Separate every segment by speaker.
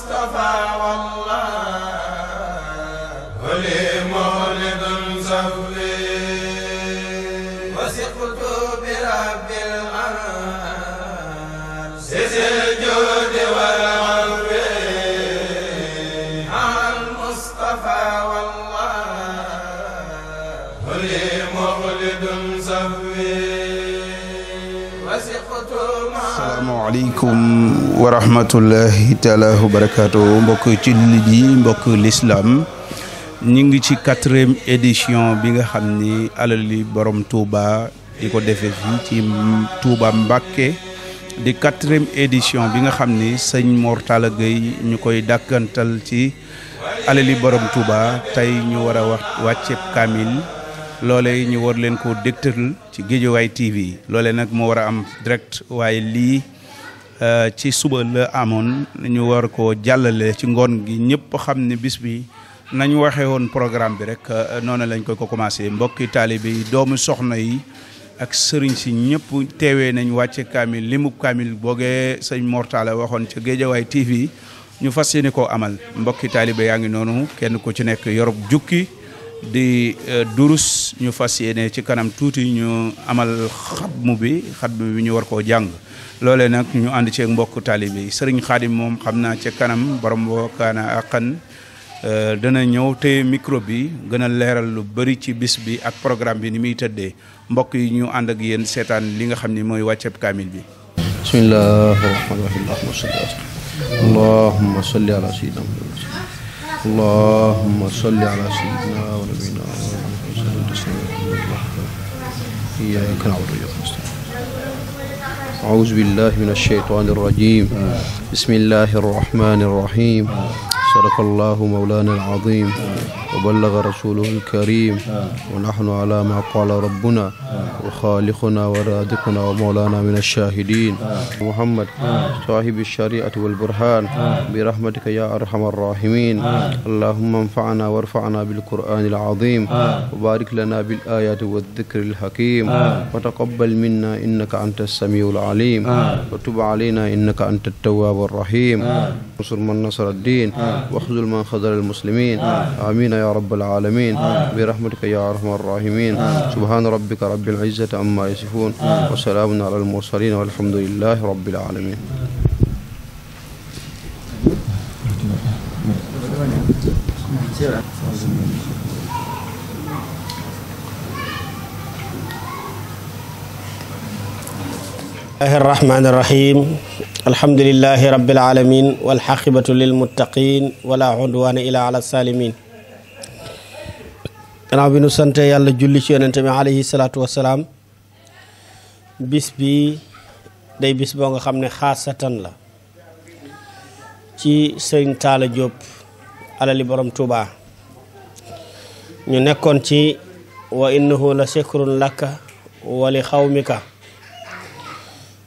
Speaker 1: المصطفى والله ولي مولد صفي وثقت برب الأرض سيد الجود والعفو مع المصطفى والله ولي مولد صفي وثقت
Speaker 2: asalaamaaleykum wa rahmatullahi taala wa barakaatu mbokk ci jullit yi mbokk l'islam ñu ngi ci 4e édition bi nga xam ni alali borom Touba di ko defee fii ci Touba Mbacké di 4e édition bi nga xam ni sëñ Mor Talla Gueye ñu koy dàkkantal ci alali borom Touba tey ñu war a wàcceeb kaamil loole ñu war leen ko dégtal ci Guédiawaye TV loole nag moo war a am direct waaye lii ci suba la amoon ñu war ko jàllale ci ngoon gi ñëpp xam ne bis bi nañ waxee woon programme bi rek noonu lañ ko commencé mbokki taalibe yi doomu soxna yi ak sëriñ si ñëpp teewee nañ wàcce kaamil limu kaamil boogee sëñ Mor Talla waxoon ca Guédiawaye TV ñu fas yéene koo amal mbokki taalibe yaa ngi noonu kenn ku ci nekk yorob jukki di durus ñu fas yéene ci kanam tuuti ñu amal xatmu bi ñu war koo jàng loolee nag ñu ànd ceeg mbokk taalibe yi sëriñ Xaadim moom xam naa ca kanam borom wakaana aqan dana ñëw te micro bi gën a leeral lu bëri ci bis bi ak programme bi ni muy tëddee mbokk yi ñu ànd ak yéen seetaan li nga xam ni mooy wàcceeb kaamil bi
Speaker 3: bismillahi rahmaani rahim allahumma salli ala sayyidina اللهم صل على سيدنا ونبينا محمد إياك نعبد وإياك نستعين أعوذ بالله من الشيطان الرجيم بسم الله الرحمن الرحيم صدق الله مولانا العظيم وبلغ رسوله الكريم ونحن على ما قال ربنا وخالقنا ورازقنا ومولانا من الشاهدين محمد صاحب الشريعة والبرهان برحمتك يا أرحم الراحمين اللهم انفعنا وارفعنا بالقرآن العظيم وبارك لنا بالآيات والذكر الحكيم وتقبل منا إنك أنت السميع العليم وتب علينا إنك أنت التواب الرحيم انصر من نصر الدين واخذل من خذل المسلمين آمين يا رب العالمين برحمتك يا أرحم الراحمين سبحان ربك رب العزة عما يصفون وسلام على المرسلين والحمد لله رب العالمين
Speaker 4: الله الرحمن الرحيم الحمد لله رب العالمين والعاقبة للمتقين ولا عدوان إلا على الظالمين gannaaw bi nu sant yàlla julli ci yonente bi alayhi salaatu wasalaam bis bi day bis boo nga xam ne xaasatan la ci sëriñ Talla Diop alali borom Touba ñu nekkoon ci wa innahu la shakrun laka wa li xawmika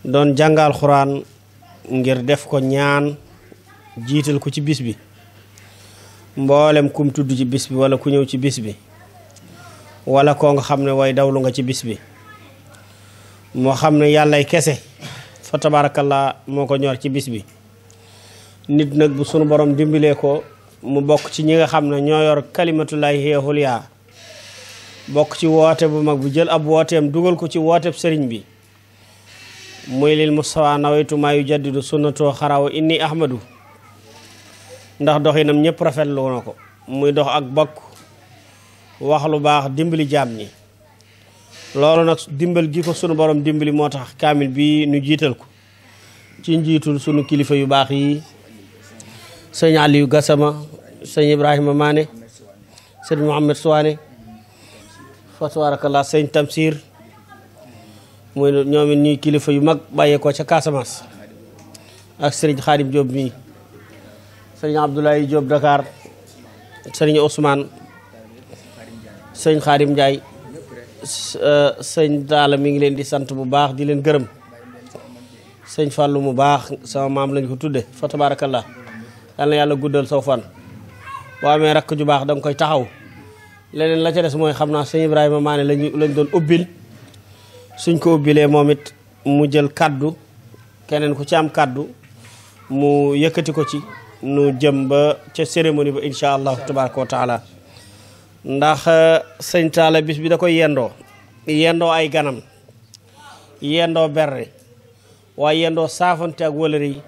Speaker 4: doon jàngal xuraan ngir def ko ñaan jiital ko ci bis bi mboolem kum tudd ci bis bi wala ku ñëw ci bis bi wala koo nga xam ne way dawlu nga ci bis bi moo xam ne yàllay kese fa tabarakallah moo ko ñor ci bis bi nit nag bu sunu borom dimbilee ko mu bokk ci ñi nga xam ne ñoo yor kalimatullahi hiya ulya bokk ci woote bu mag bu jël ab wooteem dugal ko ci wooteeb sëriñ bi muy lil mustawa nawaytu maa yu jaddidu sunnatoo xarawa inni ahmadu ndax doxinam ñëpp rafetlu na ko muy dox ak bokk wax lu baax dimbali jaam ñi loolu nag dimbal gi ko sunu borom dimbali moo tax kaamil bi nu jiital ko ci njiitul sunu kilifa yu baax yi sëñ Aliou Gassama sëñ Ibrahima Mané sëñ Mouhamed Souane fa tabarakallah sëñ Tamsir muy ñoom it ñuy kilifa yu mag bàyyeekoo ca Casamance ak sëriñ Khadim Diop mii sëriñ Abdoulaye Diop Dakar sëriñ Ousmane sëriñ Khadim Ndiaye sëñ Talla mi ngi leen di sant bu baax di leen gërëm sëñ Fallou mu baax sama maam lañ ko tudde fa tabarakallah yal na yàlla guddal saw fan boo amee rakk ju baax da nga koy taxaw leneen la ca des mooy xam naa sëñ Ibrahima Mané lañ doon ubbil suñ ko ubbilee moom it mu jël kaddu keneen ku ci am kaddu mu yëkkati ko ci nu jëm ba ca cérémonie ba incha allahu tabaraka wa taala ndax sëñ Talla bis bi da koy yendoo ay ganam yendoo berre waaye yendoo saafante ak wëlëri yi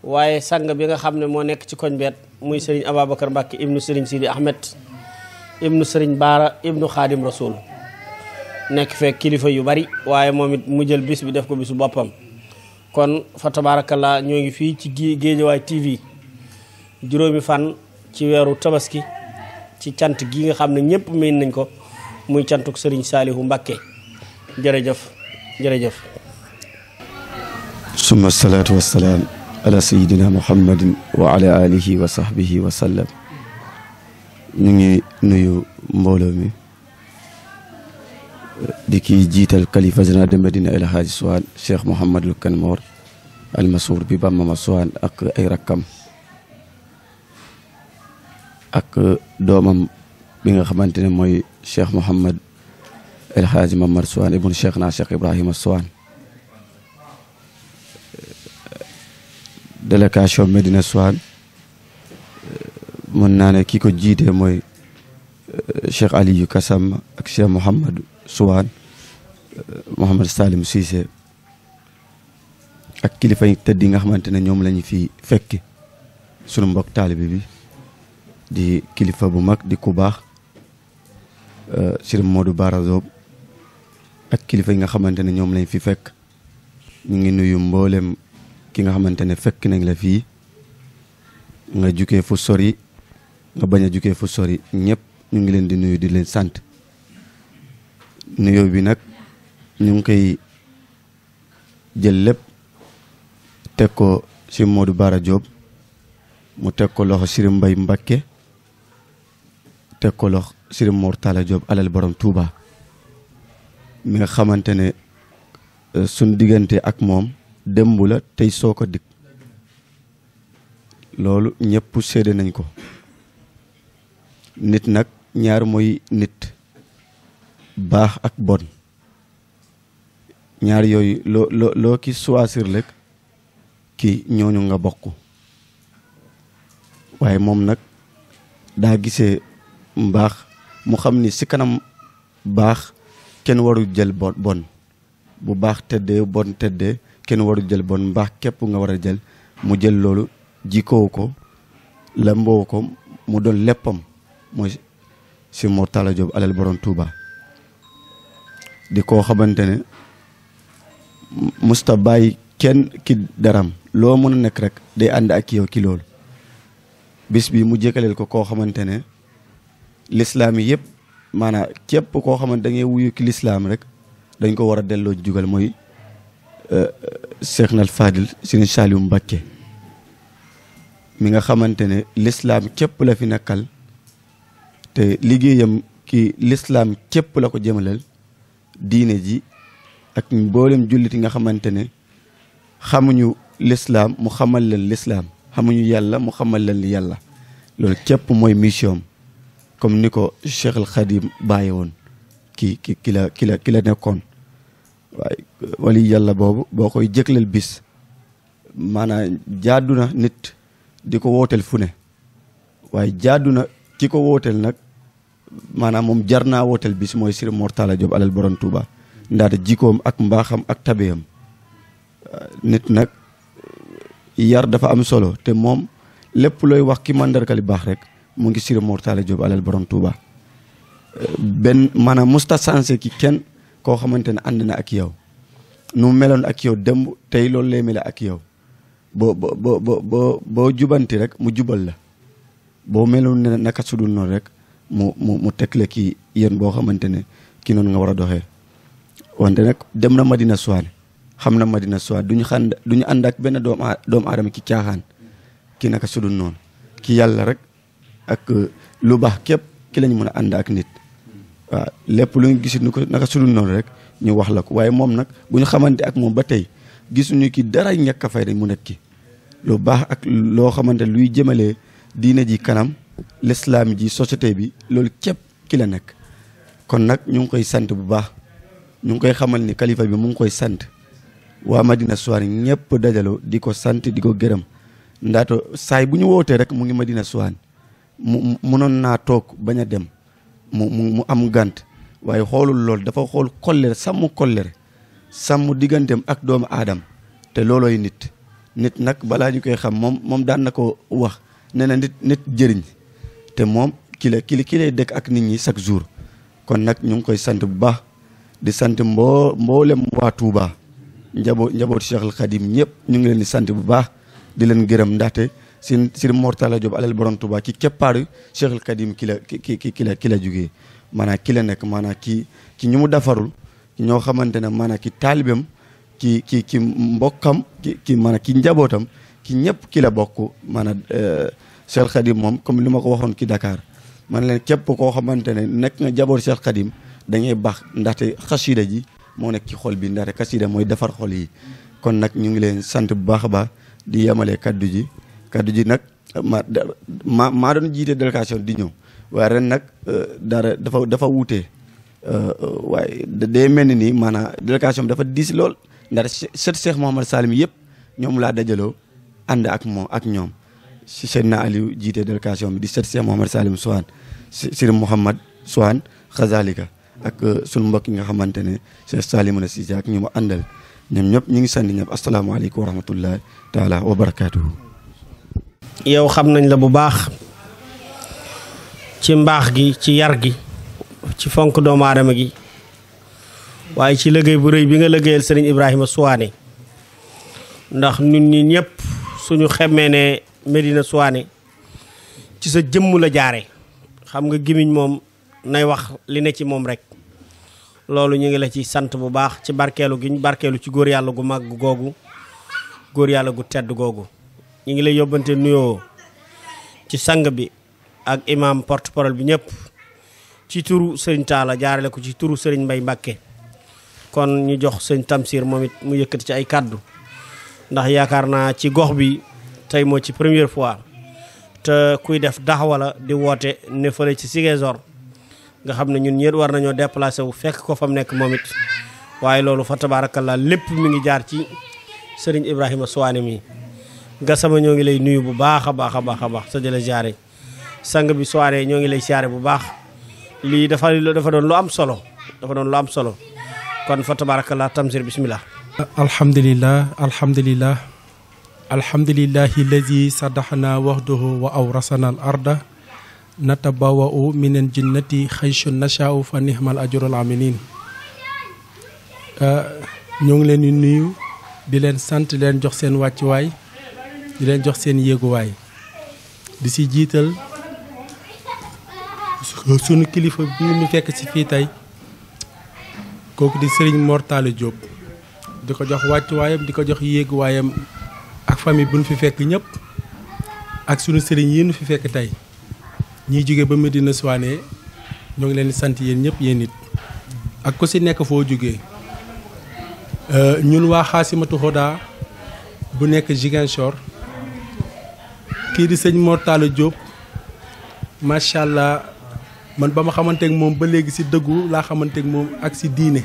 Speaker 4: waaye sang bi nga xam ne moo nekk ci koñ beet muy sëriñ Ababacar Mbacke ibnu sëriñ Sidi Ahmed ibnu sëriñ Baara ibnu Xaadim Rasul nekk fekk kilifa yu bari waaye moom it mu jël bis bi def ko bisu boppam kon fa tabarakallah ñoo ngi fii ci Géejawaay TV juróomi fan ci weeru tabaski ci cant gi nga xam ne ñëpp miin nañ ko muy cantuk sëriñ Saalihu Mbacke jërëjëf
Speaker 5: summa salaatu wassalaam ala sayidina muhammadin wa ala alihi wa sahbihi wa sallam ñu ngi nuyu mbooloo mi di ki jiital kalifa général de Médina El Hadji Souane Cheikh Mouhamadul Kanmoor al Mansour bi Bamama Souane ak ay rakkam ak doomam bi nga xamante ne mooy Cheikh Mouhamad El Hadji Mamar Souane ibnu Cheikh na Cheikh Ibrahima Souane délégation Médina Souane mën naa ne ki ko jiite mooy Cheikh Aliou Kassam ak Cheikh Mouhamad Souane Mouhamad Salim Cissé ak kilifa yi tëdd yi nga xamante ne ñoom lañu fi fekki sunu mbokk taalibe bi di kilifa bu mag di ku baax Sëriñ Modou Bara Diop ak kilifa yi nga xamante ne ñoom lañ fi fekk ñu ngi nuyu mboolem ki nga xamante ne fekk nañ la fii nga jugee fu sori nga bañ a jugee fu sori ñëpp ñu ngi leen di nuyu di leen sant nuyoo bi nag ñu ngi koy jël lépp teg ko ci Modou Bara Diop mu teg ko loxo Sëriñ Mbay Mbakke teg ko loxo Sëriñ Mor Talla Diop alal borom Touba mi nga xamante ne suñ diggante ak moom démb la tey soo ko dikk loolu ñëpp séede nañ ko nit nag ñaar mooy nit baax ak bon ñaar yooyu loo ki choisir rek ki ñooñu nga bokk waaye moom nag daa gisee mbaax mu xam ni si kanam baax kenn waru jël bon bu baax tëddee bon tëddee kenn waru jël bon mbaax képp nga war a jël mu jël loolu jikkoo ko lamboo ko mu doon léppam mooy si Mor Talla Diop alal borom Touba di koo xamante ne musta bàyyi kenn ki daram loo mën a nekk rek day ànd ak yow ki loolu bis bi mu jëkkaleel ko koo xamante ne lislaam yi yëpp maanaam képp koo xamante da ngay wuyu ki lislaam rek dañ ko war a delloo jugal mooy Cheikh Nal Fadil Sëriñ Saaliu Mbàkke mi nga xamante ne lislaam képp la fi nekkal te liggéeyam ki lislaam képp la ko jëmalal diine ji ak mboolem jullit yi nga xamante ne xamuñu lislaam mu xamal leen lislaam xamuñu yàlla mu xamal leen li yàlla loolu képp mooy mission comme ni ko Cheikh al Khadim bàyyi woon ki la nekkoon waaye wali yàlla boobu boo koy jëkleel bis maanaam jaadu na nit di ko wooteel fu ne waaye jaadu na ki ko wooteel nag maanaam moom jar naa wooteel bis mooy Sëriñ Mor Talla Diop alal borom Touba ndaxte jikkoom ak mbaaxam ak tabeyam nit nag yar dafa am solo te moom lépp looy wax ki mandarkali baax rek mu ngi Sëriñ Mor Talla Diop alal borom Touba benn maanaam musta sensé ki kenn koo xamante ne ànd na ak yow nu meloon ak yow démb tey loolu lay mel ak yow boo jubanti rek mu jubal la boo meloon ne naka sudul noonu rek mu tegle ki yéen boo xamante ne ki noonu nga war a doxee wante nag dem na Médina Souane xam na Médina Souane duñu ànd ak benn doomu aadama ki caaxaan ki naka sudul noonu ki yàlla rek ak lu baax képp ki lañ mën a ànd ak nit waaw lépp lu ñu gis ni ko naka sudul noonu rek ñu wax la ko waaye moom nag bu ñu xamante ak moom ba tey gisuñu ki dara ñàkk a fay dañ mu nekk ki lu baax ak loo xamante luy jëmalee diine ji kanam l'islam ji société bi loolu képp ki la nekk kon nag ñu ngi koy sant bu baax ñu ngi koy xamal ni kalifa bi mu ngi koy sant waa Médina Souane ñëpp dajaloo di ko sant di ko gërëm ndaato saay bu ñu wootee rek mu ngi Madina Souane mu mënoon naa toog bañ a dem mu am gànt waaye xoolul loolu dafa xool kollere sàmm digganteem ak doomu aadam te loolooy nit nag balaa ñu koy xam moom daan na ko wax nee na nit jëriñ te moom ki lay dëkk ak nit ñi chaque jour kon nag ñu ngi koy sant bu baax di sant mboolem waa Touba njabootu Cheikh al Khadim ñëpp ñu ngi leen di sant bu baax di leen gërëm ndaxte si Mortala Diop alal borom Touba ki keppaaru Cheikh al Khadim ki la jógee maanaam ki la nekk maanaam ki ñu mu defarul ñoo xamante ne maanaam ki taalibam ki mbokkam ki maanaam ki njabootam ki ñëpp ki la bokk maanaam Cheikh Khadim moom comme li ma ko waxoon ki Dakar man leen képp koo xamante ne nekk nga jaboot Cheikh Khadim dañuy baax ndaxte xasida ji moo nekk ci xol bi ndaxte xasida mooy defar xol yi kon nag ñu ngi leen sant bu baax a baax di yemale kaddu ji nag maa doon jiite délégation di ñëw waaye ren nag dara dafa wuute waaye day mel ni nii maanaam délégation bi dafa diis lool ndax sët Cheikh Mouhamad Salim yëpp ñoom laa dajaloo ànd ak ñoom si Seydina Aliou jiite délégation bi di sët Cheikh Mouhamad Salim Souane Sëriñ Mouhamad Souane Xazalika ak sunu mbokk yi nga xamante ne Cheikh Salimuna Cissé ak ñu mu àndal ñoom ñëpp ñu ngi sant ñëpp asalaamaaleykum wa rahmatullahi taala wa barakaatuhu.
Speaker 4: yow xam nañ la bu baax ci mbaax gi ci yar gi ci fonk doomu aadama gi waaye ci liggéey bu rëy bi nga liggéeyal Serigne Ibrahima Souane ndax ñun ñi ñëpp suñu xemmee ne Medina Souane ci sa jëmm la jaare xam nga gimiñ moom nay wax li ne ci moom rek loolu ñu ngi la ci sant bu baax ci barkeelu gi ñu barkeelu ci góor yàlla gu màgg googu góor yàlla gu tedd googu ñu ngi lay yóbbante nuyoo ci sang bi ak imam porte-parole bi ñëpp ci turu Serigne Talla jaarale ko ci turu Serigne Mbaye Mbacké kon ñu jox sëñ Tamsir moom it mu yëkkati ci ay kàddu ndax yaakaar naa ci gox bi tey moo ci première fois te kuy def daxwa la di woote ne fële ci Ziguinchor nga xam ne ñun ñëpp war nañoo déplacé wu fekk ko fa mu nekk moom it waaye loolu fa tabaarakallaa lépp mi ngi jaar ci Serigne Ibrahima Souane mi Gassama ñoo ngi lay nuyu bu baax a baax a baax a baax sa di la jaare sang bi Souane ñoo ngi lay siyaare bu baax lii dafa doon lu am solo kon fa tabarakallah Tamsir bismillah.
Speaker 6: alhamdulillahi allazi sadaxna waxduhu wa awrasana al arda natabawa'u minal jinnati xaysu nashaa'u fa nihmal ajrul amilin. ñoo ngi leen di nuyu di leen sant di leen jox seen wàccuwaay di leen jox seen yéeguwaay di si jiital sunu kilifa bi ñu fekk si fii tey kooku di Serigne Mortala Diop di ko jox wàccuwaayam di ko jox yéeguwaayam ak famille bu ñu fi fekk ñëpp ak sunu sëriñ yi ñu fi fekk tey ñiy jóge ba Medina Souane ñoo ngi leen di sant yéen ñëpp yéen it ak ku si nekk foo jógee ñun waa Xaasimatu Huda bu nekk Ziguinchor kii di sëñ Mortala Diop macha allah man ba ma xamante ak moom ba léegi si dëggu laa xamante ak moom ak si diine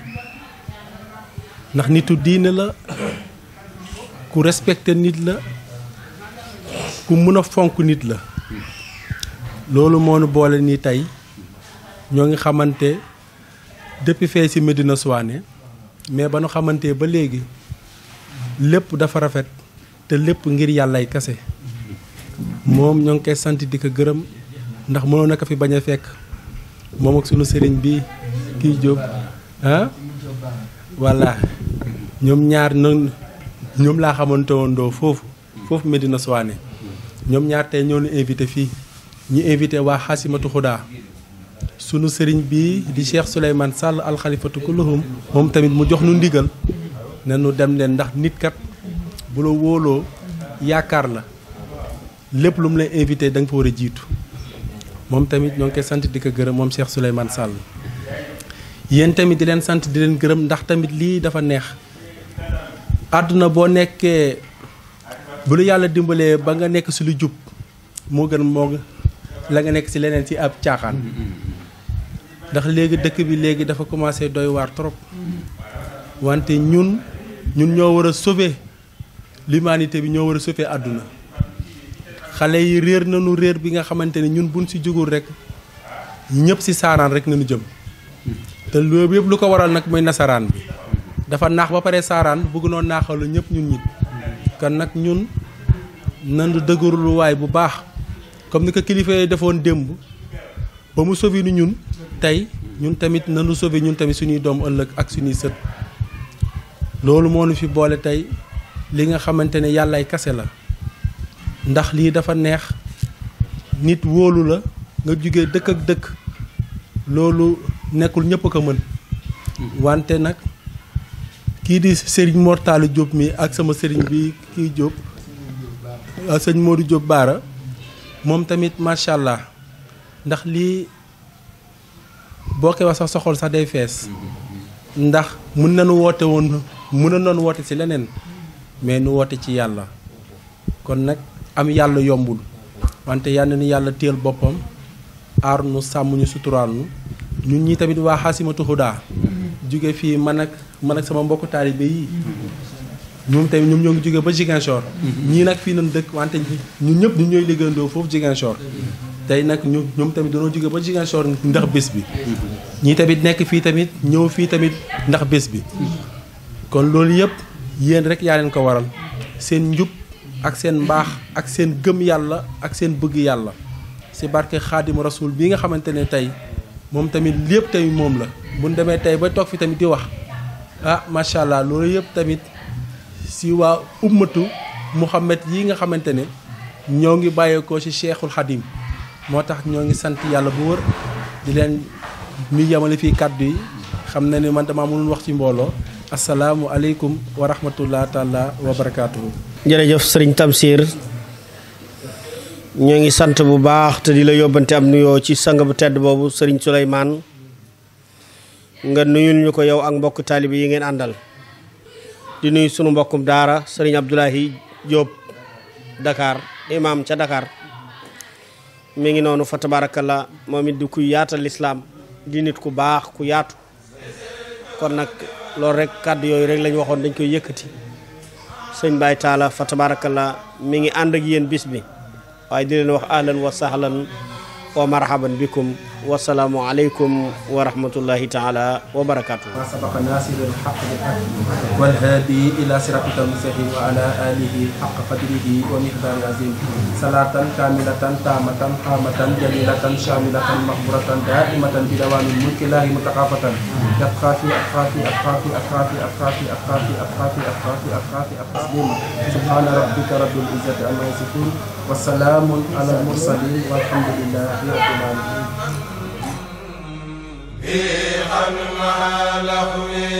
Speaker 6: ndax nitu diine la ku respecté nit la ku mun a fonk nit la loolu moo nu boole nii tey ñoo ngi xamante depuis fee si Medina Souane mais ba nu xamante ba léegi lépp dafa rafet te lépp ngir yàllay kase moom ñoo ngi koy sant di ko gërëm ndax mënoon na ko fi bañ a fekk moom ak sunu sëriñ bi kii Diop voilà ñoom ñaar ñoom laa xamante woon doo foofu Medina Souane ñoom ñaar tey ñoo ñu invité fii ñu invité waa Xaasimatu Huda sunu sëriñ bi di Cheikh Souleymane Sall alxalifatu kulluhum moom tamit mu jox nu ndigal ne nu dem leen ndax nit kat bu la wóoloo yaakaar la lépp lu mu lay invité da nga fa war a jiitu moom tamit ñoo ngi koy sant di ko gërëm moom Cheikh Souleymane Sall yéen tamit di leen sant di leen gërëm ndax tamit lii dafa neex àdduna boo nekkee bu la yàlla dimbalee ba nga nekk si lu jub moo gën moo la nga nekk si leneen si ab caaxaan ndax léegi dëkk bi léegi dafa commencé doy waar trop wante ñun ñoo war a sauver l'humanité bi ñoo war a sauver àdduna xale yi réer nañu réer bi nga xamante ne ñun buñ si jógul rek ñëpp si saaraan rek nañu jëm te loolu yëpp lu ko waral nag mooy nasaraan bi dafa naax ba pare saaraan bëgg noo naaxalu ñëpp ñun ñi kan nag ñun nanu dëgërlu waay bu baax comme ni ko kilifa yi defoon démb ba mu sauvé ni ñun tey ñun tamit nanu sauvé ñun tamit suñuy doom ëllëg ak suñuy sët loolu moo nu fi boole tey li nga xamante ne yàllaay kase la ndax lii dafa neex nit wóolu la nga jóge dëkk ak dëkk loolu nekkul ñëpp ko mën wante nag kii di Serigne Mortala Diop mi ak sama Serigne bi kii Diop sëñ Modou Diop Baara moom tamit macha allah ndax lii boo koy wax sax soxol sax day fees ndax mun nañu woote woon mun na noonu woote ci leneen mais nu woote ci yàlla kon nag am yàlla yombul wante yal na ni yàlla téel boppam aar nu sàmm ñu suturaal nu ñun ñii tamit waa Xaasimatu Xudaa jóge fii man ak sama mbokku taalibe yi ñoom tamit ñoom ñoo ngi jóge ba Ziguinchor ñii nag fii nañ dëkk wante ñun ñëpp ñu ñooy liggéeyandoo foofu Ziguinchor tey nag ñoom tamit dañoo jóge ba Ziguinchor ndax bés bi ñii tamit nekk fii tamit ñëw fii tamit ndax bés bi kon loolu yëpp yéen rek yaa leen ko waral seen njub ak seen mbaax ak seen gëm yàlla ak seen bëgg yàlla si barke Xaadimu Rasuul bi nga xamante ne tey moom tamit lépp tamit moom la bu ñu demee tey ba toog fi tamit di wax ah macha allah loolu yëpp tamit si waa ummatu Muhammad yi nga xamante ne ñoo ngi bàyyeekoo ci Cheikhul Xadim moo tax ñoo ngi sant yàlla bu wër di leen mi yamale fii kàddu yi xam na ne man damaa mënul wax ci mbooloo asalaamualeykum wa rahmatullah taala wa barakaatuhu.
Speaker 4: jërëjëf sëriñ Tamsir ñoo ngi sant bu baax te di la yóbbante am nuyoo ci sang bu tedd boobu sëriñ Souleymane nga nuyul ñu ko yow ak mbokk taalibe yi ngeen àndal di nuyu sunu mbokkum daara sëriñ Abdoulahi Diop Dakar imam ca Dakar mi ngi noonu fa tabarakallah moom it di ku yaatal lislaam di nit ku baax ku yaatu kon nag loolu rek kàddu yooyu rek lañ waxoon dañ koy yëkkati sëñ Baye Talla fa tabarakallah mi ngi ànd ak yéen bis bi waaye di leen wax ahlan wa sahlan wa marhaban bikum wasalaamu aleykum wa rahmatullahi taala wa barakatuh
Speaker 6: ma sabaqa nasirul haqq bil haqq wal hadi ila siratikal mustaqim wa ala alihi haqqa qadrihi wa miqdari azim salatan kamilatan tamatan qamatan jalilatan shamilatan maghfuratan daimatan bi dawamil mulki lahi mutakafatan yabqa fi afqafi afqafi afqafi afqafi afqafi afqafi afqafi afqafi afqafi subhana rabbika rabbil izzati amma yasifun wa salamun ala al mursalin walhamdulillahi rabbil alamin
Speaker 1: مع لهوي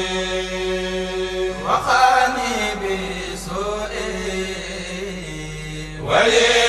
Speaker 1: وخاني بسوء ولي